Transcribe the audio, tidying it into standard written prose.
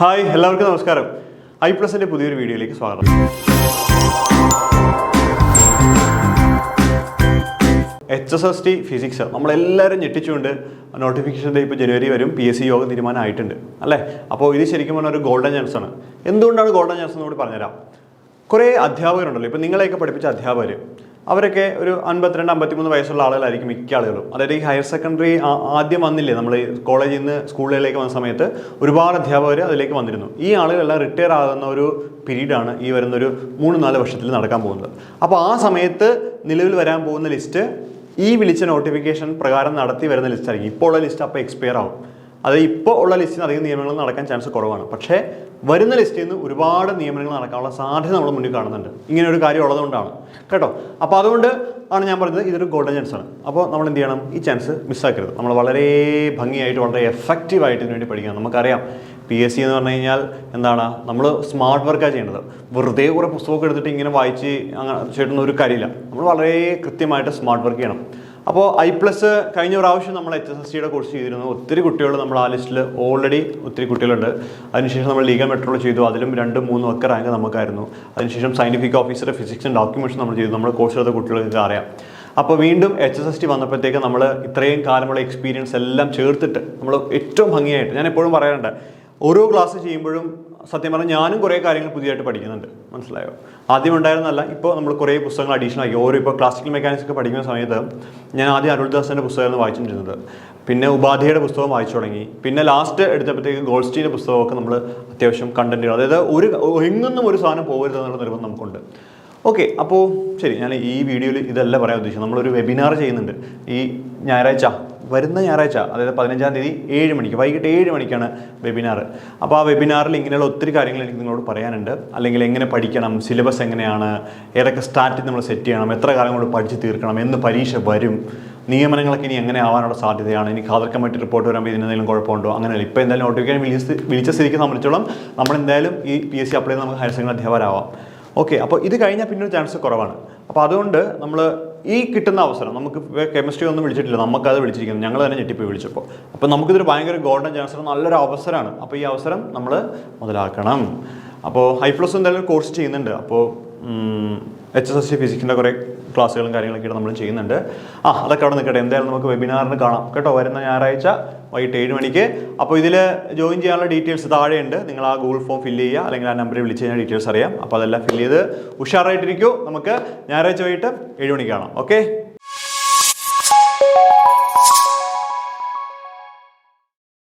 Hi എല്ലാവർക്കും നമസ്കാരം. iPlusന്റെ പുതിയൊരു വീഡിയോയിലേക്ക് സ്വാഗതം. HSST ഫിസിക്സ് നമ്മളെല്ലാവരും ഞെട്ടിച്ചുകൊണ്ട് നോട്ടിഫിക്കേഷൻ ഇപ്പോൾ ജനുവരി വരും, PSC യോഗ തീരുമാനമായിട്ടുണ്ട് അല്ലേ. അപ്പോൾ ഇത് ശരിക്കും പറഞ്ഞാൽ ഒരു ഗോൾഡൻ ചാൻസ് ആണ്. എന്തുകൊണ്ടാണ് ഗോൾഡൻ ചാൻസ് എന്ന് കൂടി പറഞ്ഞുതരാം. കുറേ അധ്യാപകരുണ്ടല്ലോ, ഇപ്പോൾ നിങ്ങളെയൊക്കെ പഠിപ്പിച്ച അധ്യാപകർ, അവരൊക്കെ ഒരു 52-53 വയസ്സുള്ള ആളുകളായിരിക്കും മിക്ക ആളുകളും. അതായത് ഈ ഹയർ സെക്കൻഡറി ആദ്യം വന്നില്ലേ, നമ്മൾ കോളേജിൽ നിന്ന് സ്കൂളിലേക്ക് വന്ന സമയത്ത് ഒരുപാട് അധ്യാപകർ അതിലേക്ക് വന്നിരുന്നു. ഈ ആളുകളെല്ലാം റിട്ടയർ ആകുന്ന ഒരു പീരീഡാണ് ഈ വരുന്നൊരു 3-4 വർഷത്തിൽ നടക്കാൻ പോകുന്നത്. അപ്പോൾ ആ സമയത്ത് നിലവിൽ വരാൻ പോകുന്ന ലിസ്റ്റ് ഈ വിളിച്ച നോട്ടിഫിക്കേഷൻ പ്രകാരം നടത്തി വരുന്ന ലിസ്റ്റായിരിക്കും. ഇപ്പോൾ ഉള്ള ലിസ്റ്റ് അപ്പോൾ എക്സ്പയർ ആവും. അത് ഇപ്പോൾ ഉള്ള ലിസ്റ്റിന് അധികം നിയമനങ്ങൾ നടക്കാൻ ചാൻസ് കുറവാണ്. പക്ഷേ വരുന്ന ലിസ്റ്റിൽ നിന്ന് ഒരുപാട് നിയമനങ്ങൾ നടക്കാനുള്ള സാധ്യത നമ്മൾ മുന്നിൽ കാണുന്നുണ്ട്. ഇങ്ങനെ ഒരു കാര്യം ഉള്ളതുകൊണ്ടാണ് കേട്ടോ. അപ്പോൾ അതുകൊണ്ട് ആണ് ഞാൻ പറയുന്നത് ഇതൊരു ഗോൾഡൻ ചാൻസ് ആണ്. അപ്പോൾ നമ്മൾ എന്ത് ചെയ്യണം, ഈ ചാൻസ് മിസ്സാക്കരുത്. നമ്മൾ വളരെ ഭംഗിയായിട്ട് വളരെ എഫക്റ്റീവായിട്ട് ഇതിനു വേണ്ടി പഠിക്കണം. നമുക്കറിയാം PSC എന്ന് പറഞ്ഞു കഴിഞ്ഞാൽ എന്താണ്, നമ്മൾ സ്മാർട്ട് വർക്കാണ് ചെയ്യേണ്ടത്. വെറുതെ കുറേ പുസ്തകമൊക്കെ എടുത്തിട്ട് ഇങ്ങനെ വായിച്ച് അങ്ങനെ ചേട്ടുന്ന ഒരു കാര്യമില്ല. നമ്മൾ വളരെ കൃത്യമായിട്ട് സ്മാർട്ട് വർക്ക് ചെയ്യണം. അപ്പോൾ iPlus കഴിഞ്ഞ പ്രാവശ്യം നമ്മൾ HSSTയുടെ കോഴ്സ് ചെയ്തിരുന്നു. ഒത്തിരി കുട്ടികൾ നമ്മൾ ആ ലിസ്റ്റിൽ ഓൾറെഡി ഒത്തിരി കുട്ടികളുണ്ട്. അതിനുശേഷം നമ്മൾ ലീഗൽ മെട്രോൾ ചെയ്തു, അതിലും 2-3 ഒക്കെ റാങ്ക് നമുക്കായിരുന്നു. അതിനുശേഷം scientific officer physics and documents നമ്മൾ ചെയ്തു. നമ്മൾ കോഴ്സ് എടുത്ത കുട്ടികൾക്ക് അറിയാം. അപ്പോൾ വീണ്ടും HSST വന്നപ്പോഴത്തേക്ക് നമ്മൾ ഇത്രയും കാലമുള്ള എക്സ്പീരിയൻസ് എല്ലാം ചേർത്തിട്ട് നമ്മൾ ഏറ്റവും ഭംഗിയായിട്ട്, ഞാൻ എപ്പോഴും പറയാറുണ്ട്, ഓരോ ക്ലാസ് ചെയ്യുമ്പോഴും സത്യം പറഞ്ഞാൽ ഞാനും കുറേ കാര്യങ്ങൾ പുതിയതായിട്ട് പഠിക്കുന്നുണ്ട്. മനസ്സിലായോ? ആദ്യം ഉണ്ടായിരുന്നല്ല, ഇപ്പോൾ നമ്മൾ കുറേ പുസ്തകങ്ങൾ അഡീഷണൽ ആക്കി. ഓരോ ഇപ്പോൾ ക്ലാസിക്കൽ മെക്കാനിക്സ് ഒക്കെ പഠിക്കുന്ന സമയത്ത് ഞാൻ ആദ്യം അരുൾദാസിൻ്റെ പുസ്തകമായിരുന്നു വായിച്ചിട്ടുണ്ടിരുന്നത്. പിന്നെ ഉപാധ്യായുടെ പുസ്തകം വായിച്ചു തുടങ്ങി. പിന്നെ ലാസ്റ്റ് എടുത്തപ്പോഴത്തേക്ക് ഗോൾസ്റ്റീൻ്റെ പുസ്തകമൊക്കെ നമ്മൾ അത്യാവശ്യം കണ്ടന്റുകൾ, അതായത് എങ്ങൊന്നും ഒരു സാധനം പോകരുതെന്നുള്ള നിർബന്ധം നമുക്കുണ്ട്. ഓക്കെ, അപ്പോൾ ശരി, ഞാൻ ഈ വീഡിയോയിൽ ഇതല്ല പറയാൻ ഉദ്ദേശിച്ചത്. നമ്മളൊരു വെബിനാർ ചെയ്യുന്നുണ്ട് ഈ ഞായറാഴ്ച, വരുന്ന ഞായറാഴ്ച, അതായത് 15-ാം തീയതി 7 മണിക്ക്, വൈകിട്ട് 7 മണിക്കാണ് വെബിനാർ. അപ്പോൾ ആ വെബിനാറിൽ ഇങ്ങനെയുള്ള ഒത്തിരി കാര്യങ്ങൾ എനിക്ക് നിങ്ങളോട് പറയാനുണ്ട്. അല്ലെങ്കിൽ എങ്ങനെ പഠിക്കണം, സിലബസ് എങ്ങനെയാണ്, ഏതൊക്കെ സ്റ്റാറ്റിൽ നമ്മൾ സെറ്റ് ചെയ്യണം, എത്ര കാലം കൊണ്ട് പഠിച്ച് തീർക്കണം, എന്ന് പരീക്ഷ വരും, നിയമനങ്ങളൊക്കെ ഇനി എങ്ങനെ ആവാനുള്ള സാധ്യതയാണ്, ഇനി ഖാദർ കമ്മിറ്റി റിപ്പോർട്ട് വരുമ്പോൾ ഇതിനെന്തെങ്കിലും കുഴപ്പമുണ്ടോ, അങ്ങനെയല്ല. ഇപ്പോൾ എന്തായാലും നോട്ടിഫിക്കേഷൻ വിളിച്ച സ്ഥിതിക്ക് സംബന്ധിച്ചോളം നമ്മളെന്തായാലും ഈ PSC അപ്ലൈ ചെയ്ത് നമുക്ക് ഹയർ സെക്കൻഡറി അധ്യാപകരാവാം. ഓക്കെ, അപ്പോൾ ഇത് കഴിഞ്ഞാൽ പിന്നെ ഒരു ചാൻസ് കുറവാണ്. അപ്പോൾ അതുകൊണ്ട് നമ്മൾ ഈ കിട്ടുന്ന അവസരം, നമുക്ക് കെമിസ്ട്രി ഒന്നും വിളിച്ചിട്ടില്ല, നമുക്കത് വിളിച്ചിരിക്കുന്നത്, ഞങ്ങൾ തന്നെ ഞെട്ടിപ്പോയി വിളിച്ചപ്പോൾ. അപ്പോൾ നമുക്കിതൊരു ഭയങ്കര ഗോൾഡൻ ചാൻസ്, നല്ലൊരു അവസരമാണ്. അപ്പോൾ ഈ അവസരം നമ്മൾ മുതലാക്കണം. അപ്പോൾ iPlus എന്തായാലും കോഴ്സ് ചെയ്യുന്നുണ്ട്. അപ്പോൾ HSST ഫിസിക്സിൻ്റെ കുറേ ക്ലാസ്സുകളും കാര്യങ്ങളൊക്കെ നമ്മൾ ചെയ്യുന്നുണ്ട്. അതൊക്കെ അവിടെ നിൽക്കട്ടെ. എന്തായാലും നമുക്ക് വെബിനാറിന് കാണാം കേട്ടോ, വരുന്ന ഞായറാഴ്ച വൈകിട്ട് 7 മണിക്ക്. അപ്പോൾ ഇതിൽ ജോയിൻ ചെയ്യാനുള്ള ഡീറ്റെയിൽസ് താഴെയുണ്ട്. നിങ്ങൾ ആ ഗൂഗിൾ ഫോം ഫില്ല് ചെയ്യുക, അല്ലെങ്കിൽ ആ നമ്പറിൽ വിളിച്ച് കഴിഞ്ഞാൽ ഡീറ്റെയിൽസ് അറിയാം. അപ്പോൾ അതെല്ലാം ഫില്ല് ചെയ്ത് ഉഷാറായിട്ടിരിക്കും. നമുക്ക് ഞായറാഴ്ച വൈകിട്ട് 7 മണിക്ക് കാണാം. ഓക്കെ.